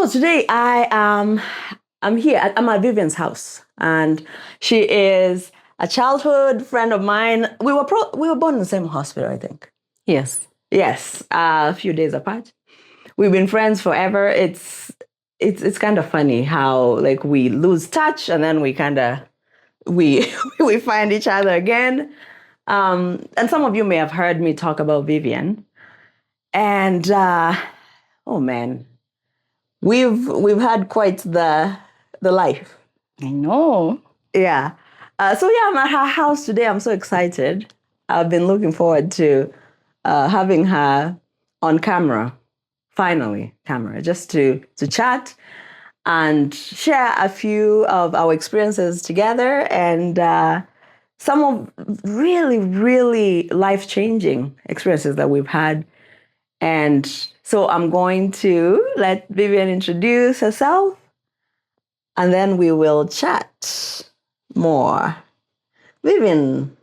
So today I'm here. I'm at Vivian's house, and she is a childhood friend of mine. We were born in the same hospital, I think. Yes. Yes, a few days apart. We've been friends forever. It's kind of funny how like we lose touch and then we we find each other again. And some of you may have heard me talk about Vivian, and oh man, we've had quite the life. I know. Yeah. So yeah, I'm at her house today. I'm so excited. I've been looking forward to having her on camera, finally, just to chat and share a few of our experiences together and some of really, really life-changing experiences that we've had. And so I'm going to let Vivian introduce herself, and then we will chat more. Vivian.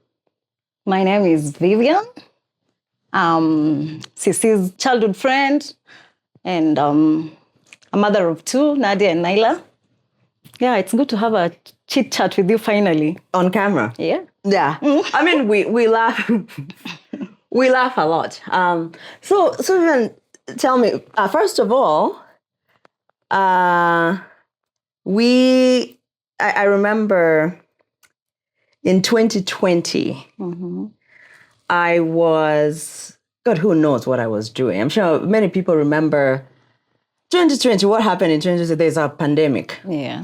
My name is Vivian. Cece's childhood friend and a mother of two, Nadia and Naila. Yeah, it's good to have a chit chat with you finally. On camera. Yeah. Yeah. I mean, we laugh. We laugh a lot. So Vivian, tell me, first of all, I remember in 2020, I was, God, who knows what I was doing? I'm sure many people remember 2020, what happened in 2020, there's a pandemic. Yeah.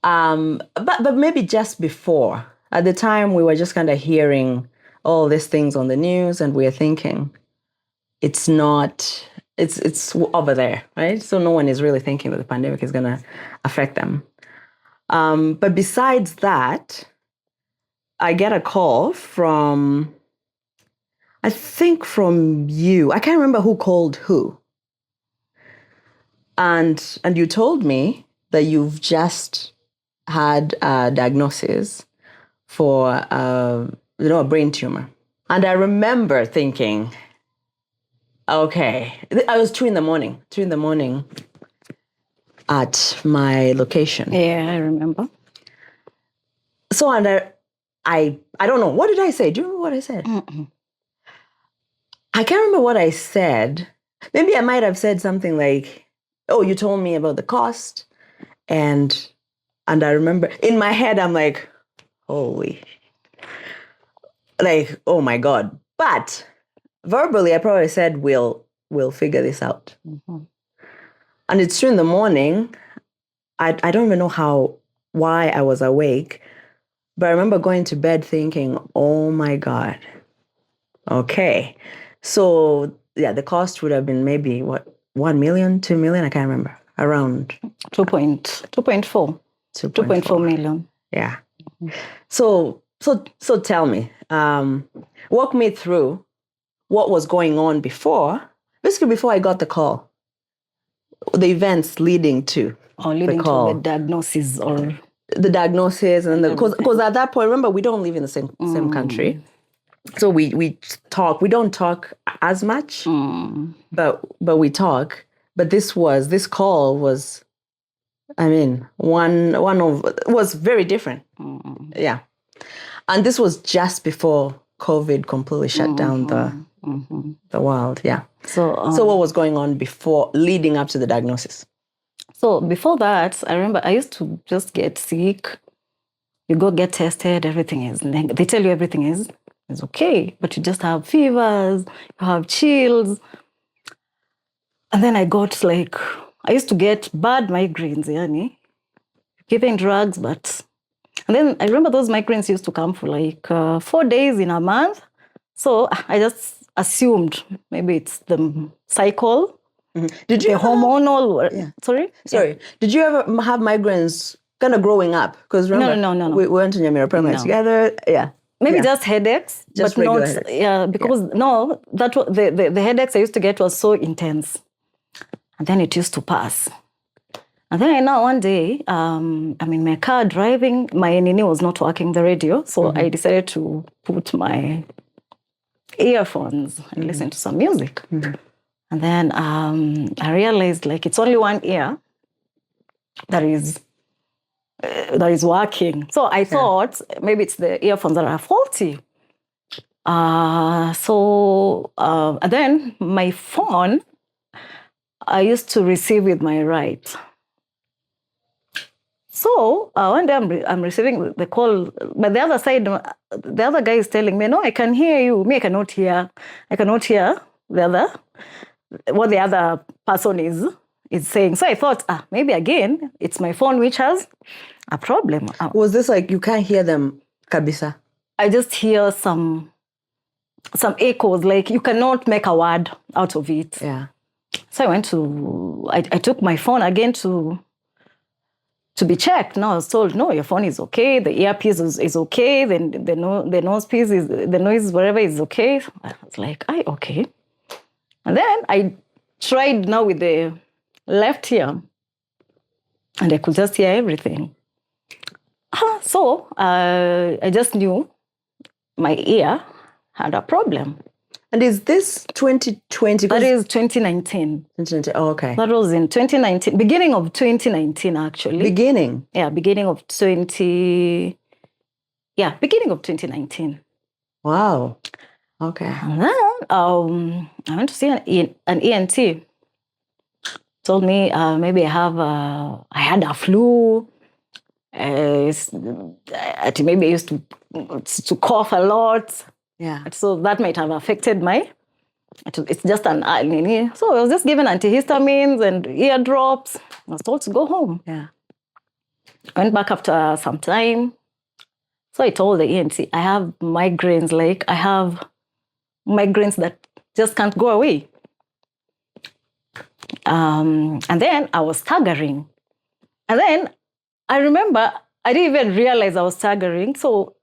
But maybe just before. At the time, we were just kind of hearing all these things on the news, and we are thinking, it's over there, right? So no one is really thinking that the pandemic is going to affect them. But besides that, I get a call from, I think from you. I can't remember who called who. And you told me that you've just had a diagnosis for a brain tumor. And I remember thinking, okay, I was 2 a.m. at my location. Yeah, I remember. So, and I don't know, what did I say? Do you remember what I said? I can't remember what I said. Maybe I might have said something like, oh, you told me about the cost. And I remember in my head, I'm like, holy, like, oh my God. But verbally, I probably said, we'll figure this out. And it's 2 a.m. I don't even know why I was awake, but I remember going to bed thinking, oh my God. Okay. So yeah, the cost would have been maybe what, 1 million, 2 million? I can't remember. Around 2.4 million. Yeah. So tell me, walk me through what was going on before I got the call, the events leading to the call. To the diagnosis or the diagnosis, and because at that point, remember, we don't live in the same country, so we talk. We don't talk as much, but we talk. But this call was, I mean, was very different. Yeah, and this was just before COVID completely shut down the world. Yeah. So what was going on before, leading up to the diagnosis? So before that, I remember I used to just get sick. You go get tested, everything is, they tell you everything is okay, but you just have fevers, you have chills. And then I used to get bad migraines, yani, given drugs, and then I remember those migraines used to come for 4 days in a month. So I just assumed maybe it's the cycle. Did you hormonal? Sorry. Yeah. Did you ever have migraines kind of growing up? Because remember, no. We went to Nyamira Primary together. Yeah. Maybe just headaches, just but not headaches. Yeah, because that the headaches I used to get was so intense, and then it used to pass. And then I know one day, I'm in my car driving. My nini was not working, the radio, so I decided to put my earphones and listen to some music. And then I realized like it's only one ear that is working. So I thought maybe it's the earphones that are faulty. And then my phone, I used to receive with my right. So one day I'm receiving the call, but the other side, the other guy is telling me, no, I can hear you. Me, I cannot hear what the other person is saying. So I thought, maybe again, it's my phone which has a problem. Was this like you can't hear them, kabisa? I just hear some echoes, like you cannot make a word out of it. Yeah. So I took my phone again to be checked. Now I was told, no, your phone is okay. The earpiece is okay. Then the nose piece the noise wherever is okay. I was like, okay. And then I tried now with the left ear, and I could just hear everything. So I just knew my ear had a problem. And is this 2020? That is 2019. 2019. Oh, okay. That was in 2019, beginning of 2019, actually. Beginning? Yeah, beginning of 2019. Wow. Okay. And then I went to see an ENT. Told me maybe I had a flu. Maybe I used to cough a lot. Yeah. So that might have affected it's just an so I was just given antihistamines and ear drops. I was told to go home. Yeah. I went back after some time. So I told the ENT, I have migraines, like I have migraines that just can't go away. And then I was staggering. And then I remember I didn't even realize I was staggering. So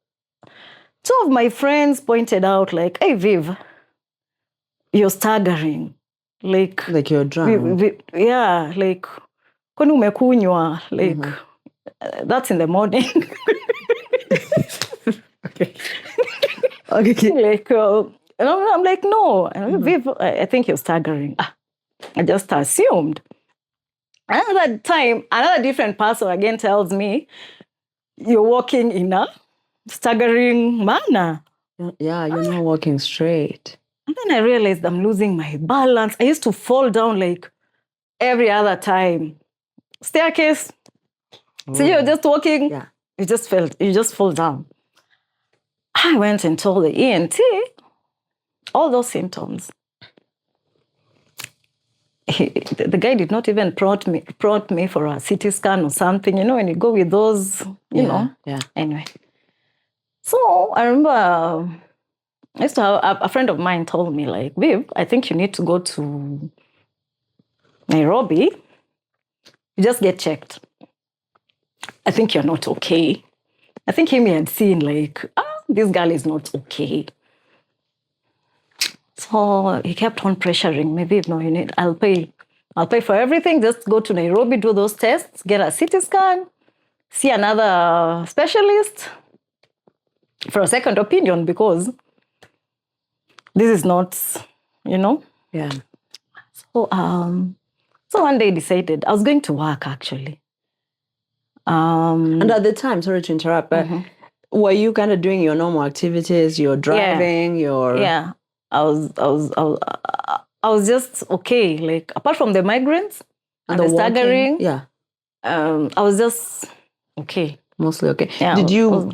two of my friends pointed out, like, hey, Viv, you're staggering. Like you're drunk. Yeah, like, kwani umekunywa? Like, that's in the morning. Okay. Okay. Like, I'm like, no. And Viv, I think you're staggering. I just assumed. Another time, another different person again tells me, you're walking in a staggering manner. Yeah, you're not walking straight. And then I realized I'm losing my balance. I used to fall down like every other time. Staircase. So you're just walking. Yeah. You just fall down. I went and told the ENT all those symptoms. The guy did not even prompt me for a CT scan or something. You know, when you go with those, you know. Yeah. Anyway. So I remember I used to have a friend of mine told me, like, Viv, I think you need to go to Nairobi. You just get checked. I think you're not okay. I think he had seen, like, this girl is not okay. So he kept on pressuring me, Viv, no, I'll pay for everything. Just go to Nairobi, do those tests, get a CT scan, see another specialist for a second opinion, because this is not, you know. Yeah. So one day I decided I was going to work, actually. And at the time, sorry to interrupt, but were you kind of doing your normal activities? You're driving. Yeah. I was just okay. Like, apart from the migraines and the staggering, yeah. I was just okay. Mostly okay. Yeah, Did you?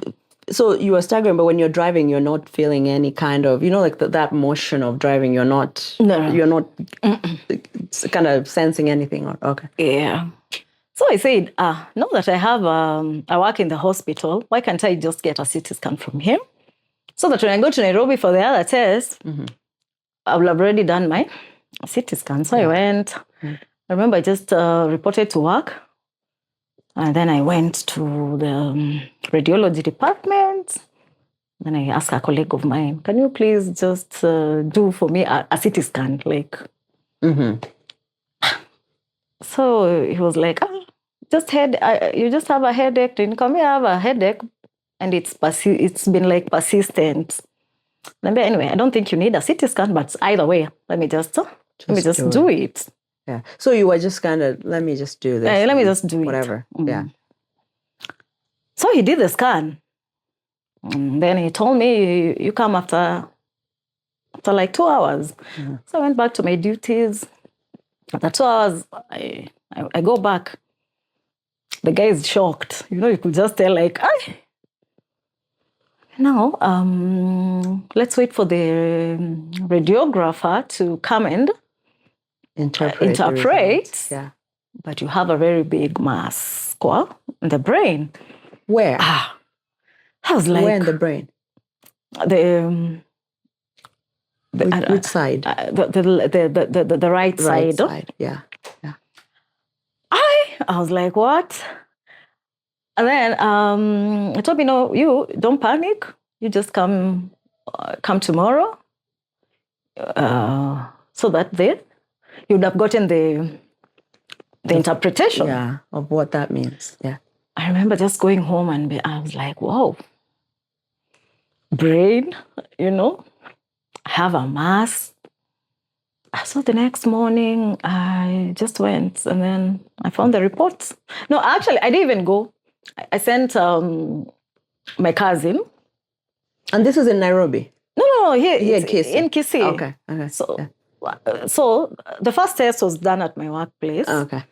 So you were staggering, but when you're driving, you're not feeling any kind of, like that motion of driving. You're not. No. You're not kind of sensing anything. Okay. Yeah. So I said, now that I work in the hospital, why can't I just get a CT scan from here? So that when I go to Nairobi for the other test, I will have already done my CT scan. So I went. I remember I just reported to work. And then I went to the radiology department. Then I asked a colleague of mine, can you please just do for me a CT scan? Like, So he was like, you just have a headache. Didn't come here, I have a headache. And it's been like persistent. Anyway, I don't think you need a CT scan, but either way, let me just Let me just do it. Yeah. So you were just kind of, let me just do this. Yeah, let me just do whatever. it. Yeah. So he did the scan. Then he told me, you come after like 2 hours. So I went back to my duties. After 2 hours, I go back. The guy is shocked. You could just tell like, now, let's wait for the radiographer to come and interpret. Yeah. But you have a very big mass in the brain. Where? I was like, where in the brain? Which side? The right side. Yeah. Yeah. I was like, what? And then I told me, no, you don't panic. You just come tomorrow. So that day you would have gotten the interpretation. Yeah, of what that means. Yeah. I remember just going home and I was like, whoa, brain, I have a mass. So the next morning, I just went and then I found the reports. No, actually, I didn't even go. I sent my cousin. And this is in Nairobi? No, here in Kisii. In Kisii. Okay. So the first test was done at my workplace. Okay.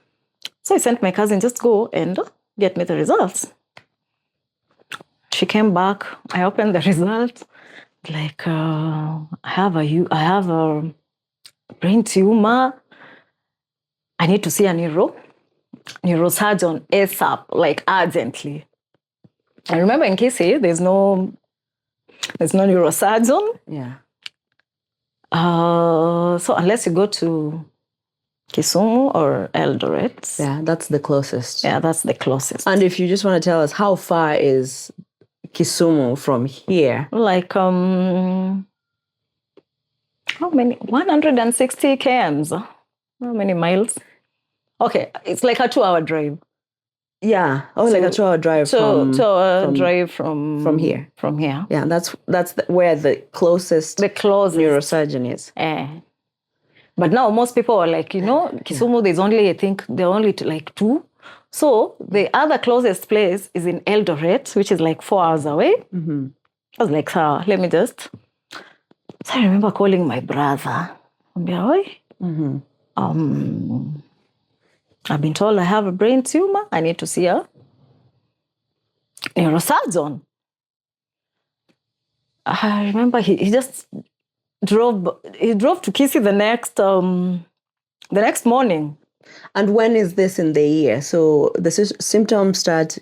So I sent my cousin, just go and get me the results. She came back. I opened the results. Like, I have a brain tumor. I need to see a neurosurgeon ASAP, like urgently. I remember in Kisii, there's no neurosurgeon. Yeah. So unless you go to Kisumu or Eldoret. Yeah, that's the closest. Yeah, that's the closest. And if you just want to tell us, how far is Kisumu from here? Like, how many? 160 kms. How many miles? Okay, it's like a 2-hour drive. Yeah. Like a 2-hour drive from here. From here. Yeah, that's where the closest neurosurgeon is. But now most people are like, Kisumu, there's only, I think, there are only like 2. So the other closest place is in Eldoret, which is like 4 hours away. Mm-hmm. I was like, let me just. So I remember calling my brother. Mm-hmm. I've been told I have a brain tumor. I need to see a neurosurgeon. I remember he just drove to Kisii the next morning. And when is this in the year? So the symptoms start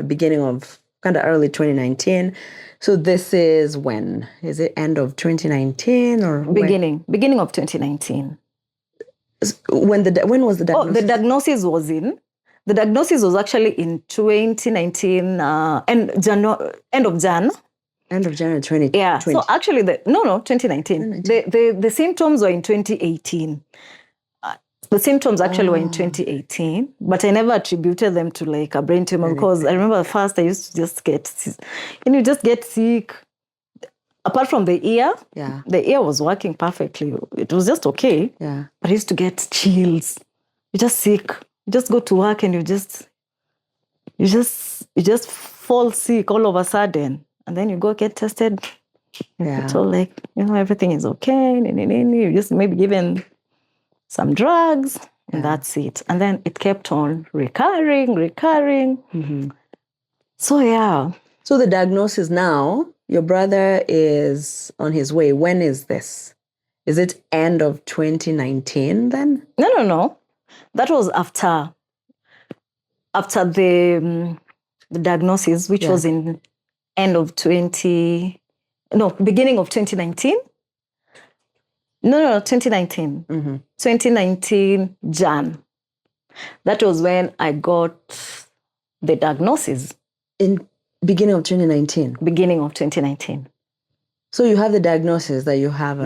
beginning of kind of early 2019. So this is when? Is it end of 2019 or beginning of 2019? When was the diagnosis? Oh, the diagnosis was The diagnosis was actually in 2019, end of Jan. End of January 2020. Yeah. So actually, 2019. The symptoms were in 2018. The symptoms actually were in 2018, but I never attributed them to like a brain tumor because I remember first I used to just get sick. Apart from the ear, the ear was working perfectly. It was just okay. Yeah. But I used to get chills. You're just sick. You just go to work and you just fall sick all of a sudden. And then you go get tested. Yeah. So like, everything is okay. You just maybe given some drugs and that's it. And then it kept on recurring. Mm-hmm. So yeah. So the diagnosis now, your brother is on his way. When is this? Is it end of 2019 then? No. That was after the diagnosis, which was in beginning of 2019. No, 2019. Mm-hmm. 2019 Jan. That was when I got the diagnosis. In beginning of 2019? Beginning of 2019. So you have the diagnosis that you have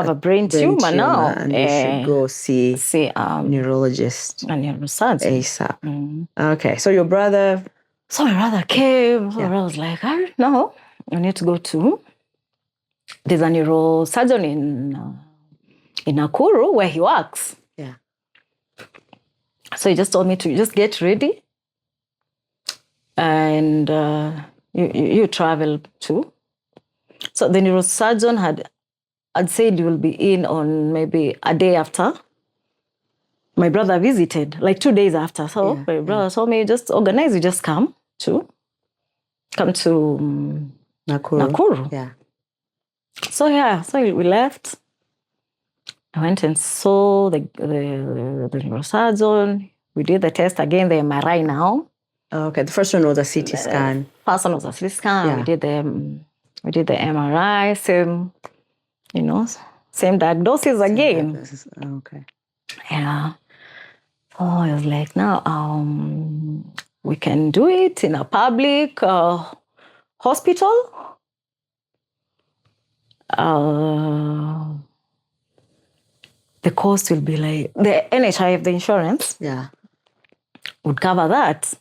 a brain tumor now. And you should go see neurologist. A neurosurgeon. ASAP. Mm. Okay, so your brother... So my brother came. Yeah. I was like, no, you need to go to... There's a neurosurgeon in Nakuru where he works. Yeah. So he just told me to just get ready and you travel too. So the neurosurgeon had said you will be in on maybe a day after. My brother visited, like 2 days after. So my brother told me, just organize, you just come to Nakuru. Yeah. So we left. I went and saw the neurosurgeon. We did the test again, the MRI now. Okay, the first one was a CT scan. First one was a CT scan. Yeah. We did the MRI, same diagnosis again. Okay. Yeah. So I was like, now we can do it in a public hospital. The cost will be like the NHIF, the insurance. Yeah. Would cover that.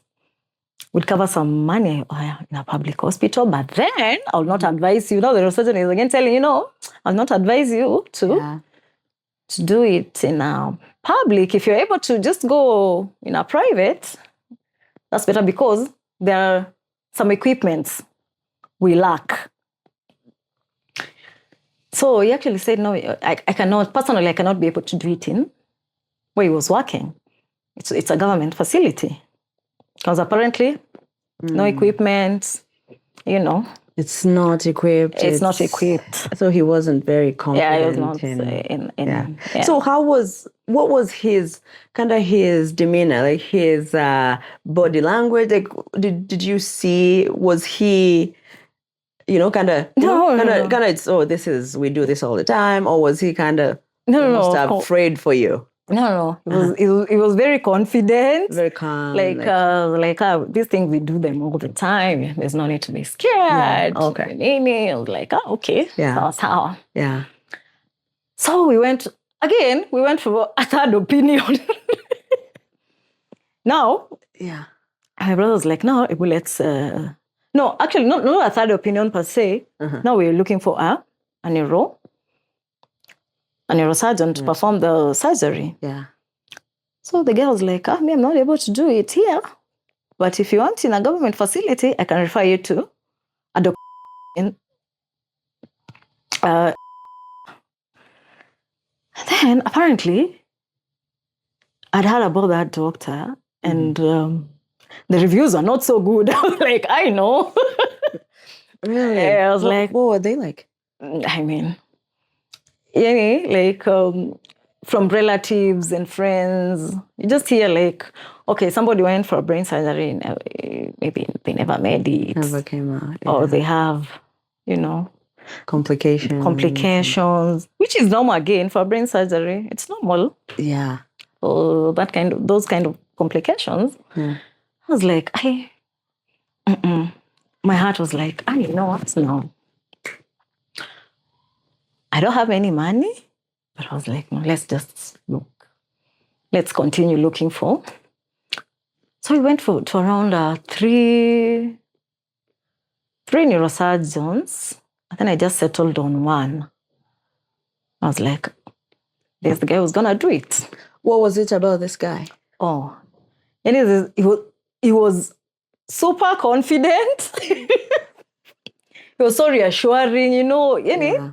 Would cover some money in a public hospital, but then I'll not advise you. Now the neurosurgeon is again telling I'll not advise you to do it in a public. If you're able to just go in a private, that's better because there are some equipments we lack. So he actually said, no, I cannot, personally, I cannot be able to do it in where he was working. It's a government facility. Because apparently, no equipment, It's not equipped. It's not equipped. So he wasn't very confident. Yeah, he was not Yeah. So what was his demeanor, like his body language? Like, did you see, was he, we do this all the time, or was he almost afraid for you? No. He was very confident. Very calm. These things, we do them all the time. There's no need to be scared. Yeah, okay. I was like, okay. Yeah. Sawa. Yeah. So we went for a third opinion. Now, my brother was like, no, let's... no, actually, not a third opinion per se. Now we're looking for a neurosurgeon to perform the surgery. Yeah. So the girl was like, I'm not able to do it here. But if you want in a government facility, I can refer you to a doctor. Then apparently, I'd heard about that doctor and the reviews are not so good. I was like, I know. Really? I was like, what were they like? I mean, from relatives and friends, you just hear okay, somebody went for a brain surgery and maybe they never made it. Never came out. Yeah. Or they have, complications, which is normal again for brain surgery. It's normal. Yeah. So those kind of complications. Yeah. I was like, my heart was like, you know what? No. I don't have any money, but I was like, no, let's just look. Let's continue looking for. So we went to around three neurosurgeons. And then I just settled on one. I was like, there's the guy who's going to do it. What was it about this guy? Oh, and he was super confident. He was so reassuring, Yeah.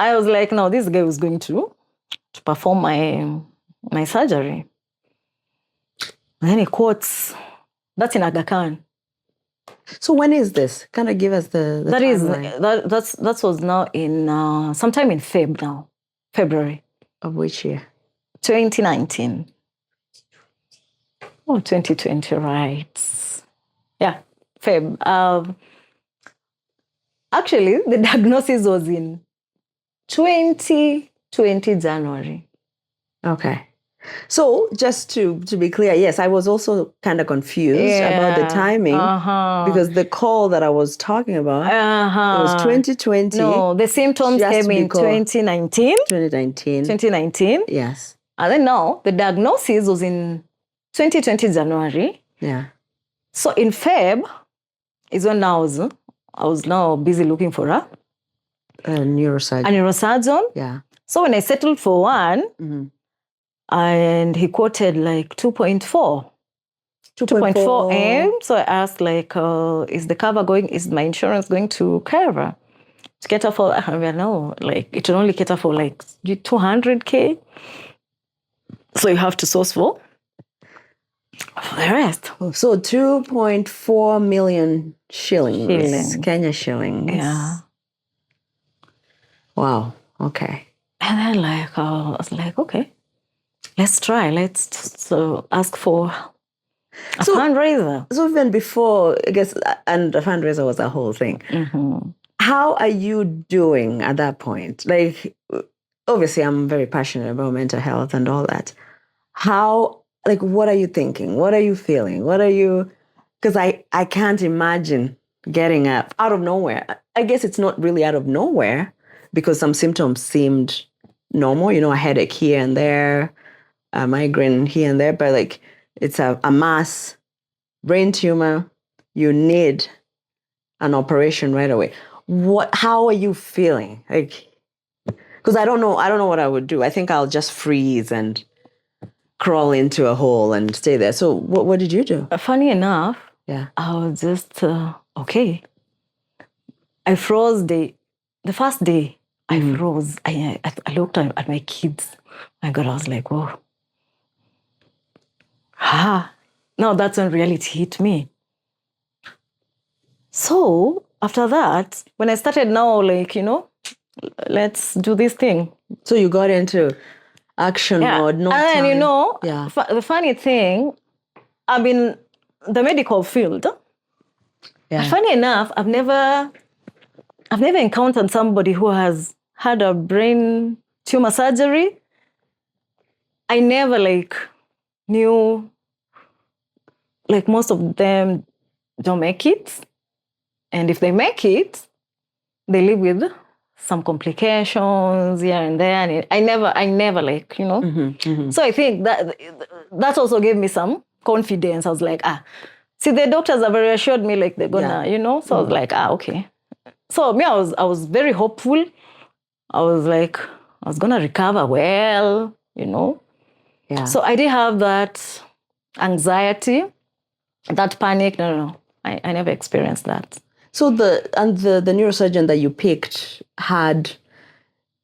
I was like, no, this guy was going to perform my surgery. And then he quotes, that's in Aga Khan. So when is this? Kind of give us the timeline. That was now in sometime in February. Of which year? 2019. Oh, 2020, right. Yeah, Feb. Actually, the diagnosis was in 2020 January. Okay. So just to be clear, yes, I was also kind of confused about the timing because the call that I was talking about it was 2020. No, the symptoms came in 2019. 2019. Yes. And then now the diagnosis was in 2020 January. Yeah. So in Feb is when I was now busy looking for a neurosurgeon. Yeah. So when I settled for one, Mm-hmm. and he quoted like 2.4. 2.4 M. So I asked, like, is my insurance going to cover? To cater for, I mean, no, like, it will only cater for like 200K. So you have to source for the rest. So 2.4 million shillings. Kenya shillings. Yeah. Wow. Okay. And then, like, I was like, okay, let's try. Let's just ask for a fundraiser. So even before, I guess, and the fundraiser was a whole thing. Mm-hmm. How are you doing at that point? Like, obviously, I'm very passionate about mental health and all that. How, like, what are you thinking? What are you feeling? Because I can't imagine getting up out of nowhere. I guess it's not really out of nowhere because some symptoms seemed normal, a headache here and there, a migraine here and there, but like it's a mass brain tumor. You need an operation right away. How are you feeling? Like, because I don't know what I would do. I think I'll just freeze and crawl into a hole and stay there. So what did you do? Funny enough, Yeah, I was just okay. I froze the first day. I froze. I looked at my kids. My God, I was like, whoa. Now that's when reality hit me. So after that, when I started now, like, let's do this thing. So you got into action mode. No and time. The funny thing, I'm in the medical field. Yeah. But funny enough, I've never encountered somebody who has had a brain tumor surgery. I never knew, most of them don't make it. And if they make it, they live with some complications here and there. And I never So I think that also gave me some confidence. I was like, see, the doctors have reassured me like they're gonna, So I was like, okay. So me, I was very hopeful. I was like, I was gonna recover well, Yeah. So I did have that anxiety, that panic. No. I never experienced that. So the neurosurgeon that you picked had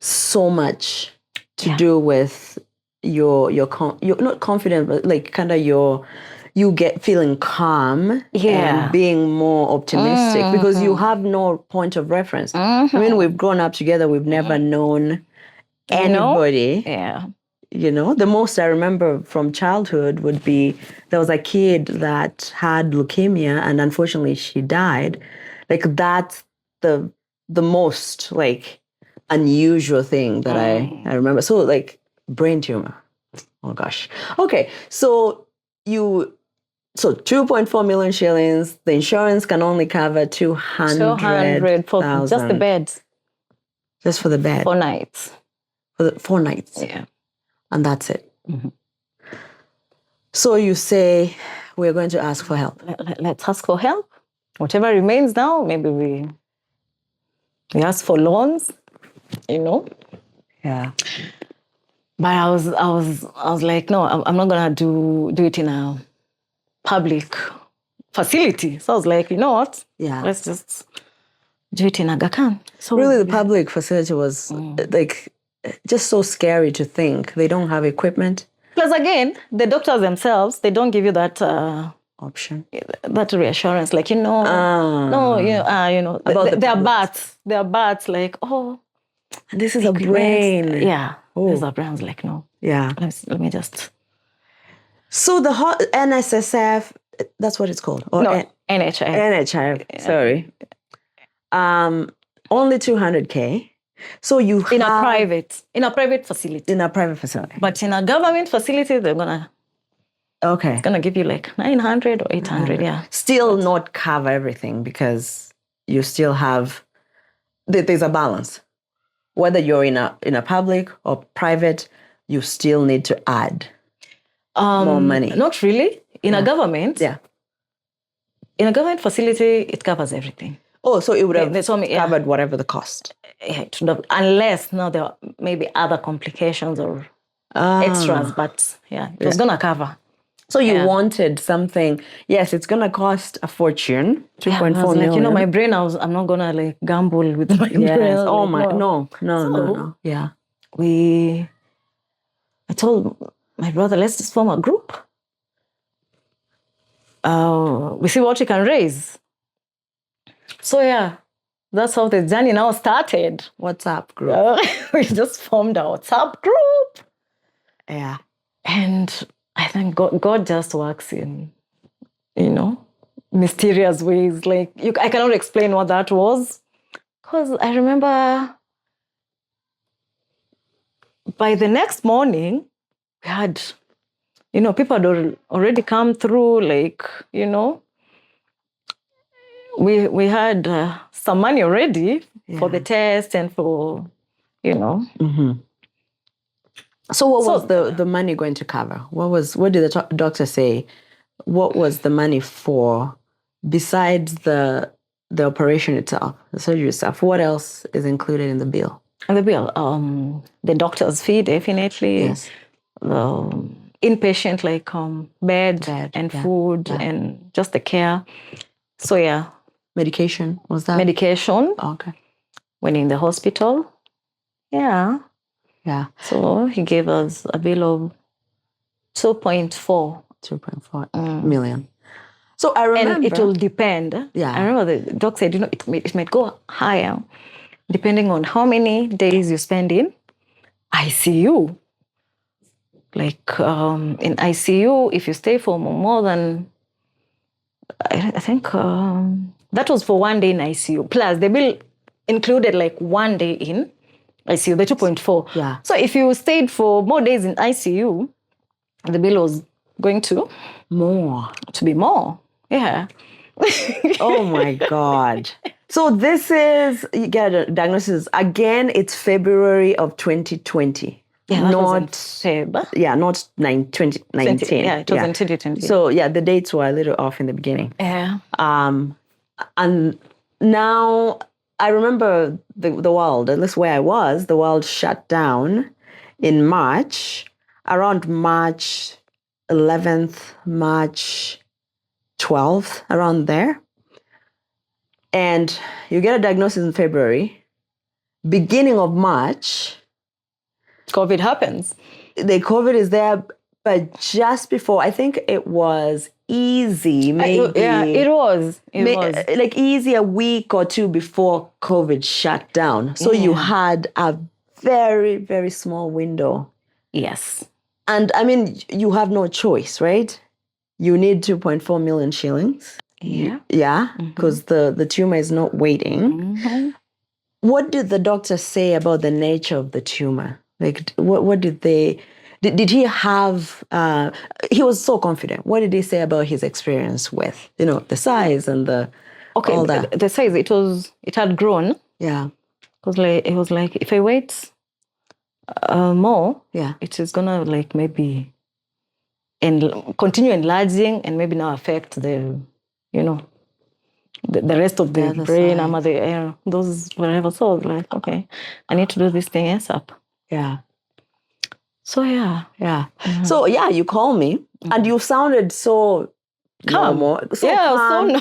so much to do with you're not confident, but like kind of you get feeling calm and being more optimistic because you have no point of reference. I mean, we've grown up together. We've never known anybody. Yeah. The most I remember from childhood would be there was a kid that had leukemia and unfortunately she died. Like that's the most like unusual thing that I remember. So like brain tumor. Oh gosh. Okay. So 2.4 million shillings. The insurance can only cover 200 for just the bed. Just for the bed. 4 nights. For the 4 nights. Yeah. And that's it. Mm-hmm. So you say we're going to ask for help. Let's ask for help. Whatever remains now, maybe we ask for loans, Yeah. But I was like, no, I'm not gonna do it in a public facility. So I was like, you know what? Yeah. Let's just do it in Aga Khan. So really, the public facility was like just so scary to think. They don't have equipment. Plus, again, the doctors themselves, they don't give you that option, that reassurance. Like, there are bats. Like, oh, and this is a brain. Yeah, this is a brain. I was like, no. Yeah. Let me just. So the NSSF, that's what it's called. Or no, NHI. NHI. Yeah. Sorry. Only 200K. So you in a private facility. In a private facility. But in a government facility, they're gonna. Okay. It's gonna give you like 900 or 800. Yeah. Still not cover everything because you still have. There's a balance. Whether you're in a public or private, you still need to add more money. Not really. In a government. Yeah. In a government facility, it covers everything. Oh, so it would have They told me, covered whatever the cost. it should have, unless now there are maybe other complications or extras, but it was gonna cover. So you wanted something, yes, it's going to cost a fortune, 2.4 I was like, million. my brain, I'm not gonna like gamble with my brain. Oh like, my, no. no. Yeah. I told my brother, let's just form a group. We see what we can raise. So that's how the journey now started. WhatsApp group. We just formed a WhatsApp group. Yeah. And I think God just works in, mysterious ways. Like I cannot explain what that was. Because I remember by the next morning, we had, people had already come through, like, we had some money already for the test and for, Mm-hmm. So what was the money going to cover? What did the doctor say? What was the money for besides the operation itself, the surgery itself? What else is included in the bill? And the bill, the doctor's fee, definitely. Yes. The inpatient, like bed and food and just the care. So medication, was that? Medication. Okay. When in the hospital. Yeah. So he gave us a bill of 2.4 million. So I remember, and it will depend. I remember the doc said, it might go higher depending on how many days you spend in ICU. Like in ICU, if you stay for more than, I think that was for 1 day in ICU. Plus the bill included like 1 day in ICU, the 2.4. Yeah. So if you stayed for more days in ICU, the bill was going to be more. Yeah. Oh my God. So this is, you get a diagnosis. Again, it's February of 2020. Yeah, not Feb. Yeah, not 2019. Yeah, it was in 2020. So the dates were a little off in the beginning. Yeah. And now I remember the world, at least where I was, the world shut down in March, around March 11th, March 12th, around there. And you get a diagnosis in February. Beginning of March, COVID happens. The COVID is there, but just before, I think it was easy, maybe. It was. Like easy a week or two before COVID shut down. So you had a very, very small window. Yes. And I mean, you have no choice, right? You need 2.4 million shillings. Yeah. Yeah, because the tumor is not waiting. Mm-hmm. What did the doctor say about the nature of the tumor? Like, what did they... Did he have... he was so confident. What did he say about his experience with, the size and all that? The size, it had grown. Yeah. Because it was like, if I wait more, it is going to like maybe continue enlarging and maybe now affect the rest of the brain, those whatever. So I was like, okay, I need to do this thing ASAP. Yeah. So Mm-hmm. So you call me and you sounded so normal. So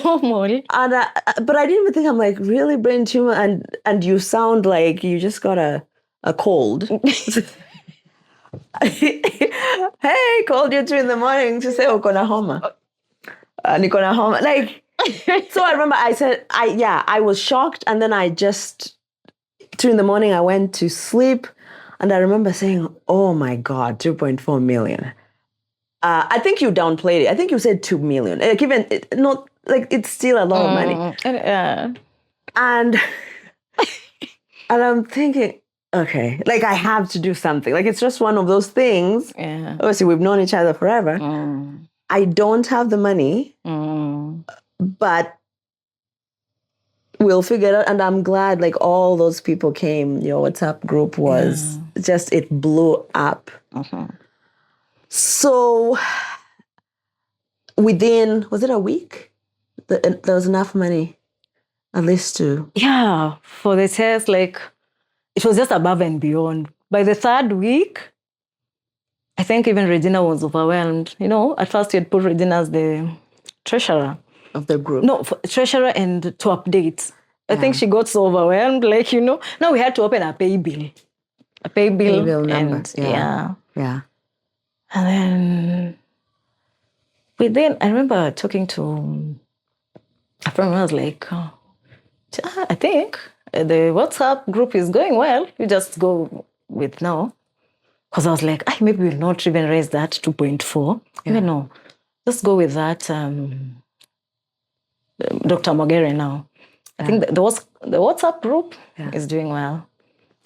normal. And but I didn't even think, I'm like, really, brain tumor? And you sound like you just got a cold. Hey, called you 2 a.m. to say ukona homa. Nikona homa. Like, so I remember I said, I was shocked, and then I just 2 a.m. I went to sleep, and I remember saying, oh my God, 2.4 million. I think you downplayed it. I think you said 2 million. Like, even not like, it's still a lot of money. And I'm thinking, okay, like, I have to do something. Like, it's just one of those things. Yeah. Obviously, we've known each other forever. I don't have the money, but we'll figure it out. And I'm glad, like, all those people came. Your WhatsApp group was just, it blew up. So within, was it a week? There was enough money At least 2. Yeah, for the test, like, it was just above and beyond. By the 3rd week, I think even Regina was overwhelmed. You know, at first you had put Regina as the treasurer. Of the group. No, treasurer and to update. I think she got so overwhelmed, like, you know. Now we had to open a pay bill. A pay bill. Number. And, Yeah. And then I remember talking to a friend. I was like, I think the WhatsApp group is going well. You just go with no. Because I was like, maybe we'll not even raise that 2.4. Yeah. No, just go with that Dr. Mogere now. I think the WhatsApp group is doing well.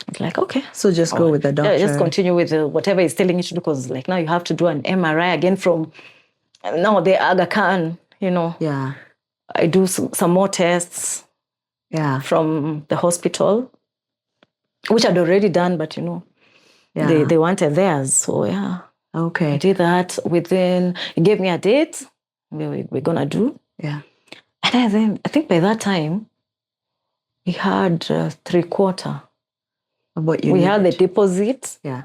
It's like, okay. So just go with the doctor. Yeah, just continue with whatever he's telling you to do, because like now you have to do an MRI again from now the Aga Khan, you know. Yeah. I do some more tests from the hospital, which I'd already done, but you know, they wanted theirs. So yeah. Okay. I did that he gave me a date we're going to do. Yeah. And then I think by that time, we had 3/4 of what you We needed. had the deposit. Yeah.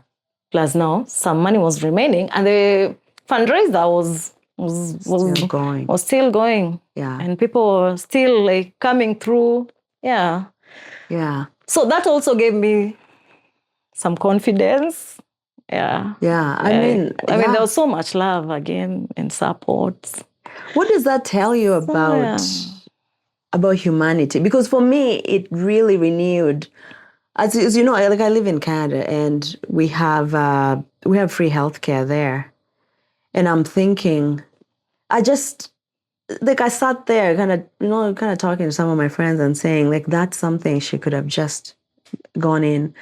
Plus now some money was remaining, and the fundraiser was still going. Yeah. And people were still like coming through. Yeah. Yeah. So that also gave me some confidence. Yeah. Yeah. I mean, there was so much love again and support. What does that tell you about humanity? Because for me, it really renewed. As you know, I live in Canada, and we have free healthcare there, and I'm thinking, I sat there kind of talking to some of my friends and saying, like, that's something she could have just gone in.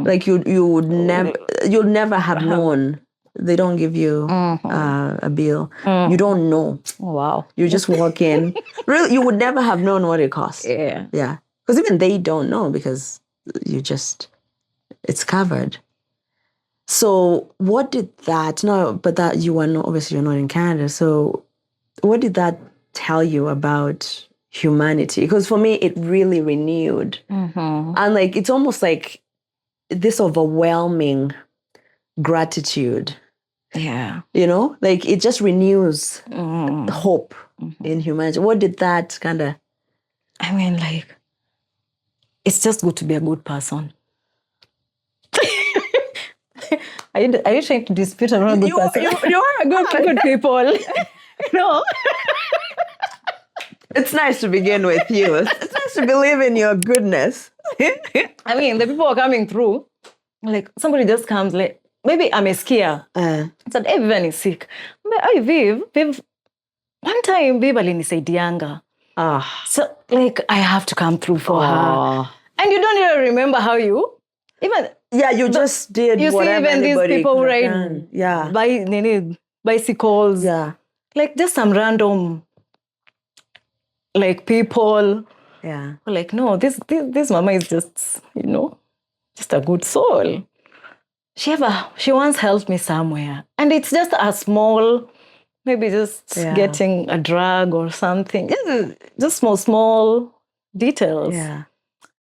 Like you'll never have known. They don't give you a bill. You don't know. Oh, wow. You just walk in. Really, you would never have known what it costs. Yeah. Yeah. Because even they don't know, because it's covered. So what did that, no, but that you were not, obviously you're not in Canada. So what did that tell you about humanity? Because for me, it really renewed. And like, it's almost like this overwhelming gratitude. Yeah. You know, like it just renews hope in humanity. What did that kind of... I mean, like, it's just good to be a good person. Are you trying to dispute around good person? You are a good people. No. It's nice to begin with you. It's nice to believe in your goodness. I mean, the people are coming through. Like, somebody just comes, like, maybe I'm a skier. I said, hey, Vivian is sick. Hey, Viv, one time, Viv alinisaidianga. So, like, I have to come through for her. And you don't even remember how you... you just did you whatever see, even these people ride bicycles. Yeah. Like, just some random, like, people. Yeah. Like, no, this mama is just, you know, just a good soul. She once helped me somewhere. And it's just a small, maybe just getting a drug or something. Just small details. Yeah.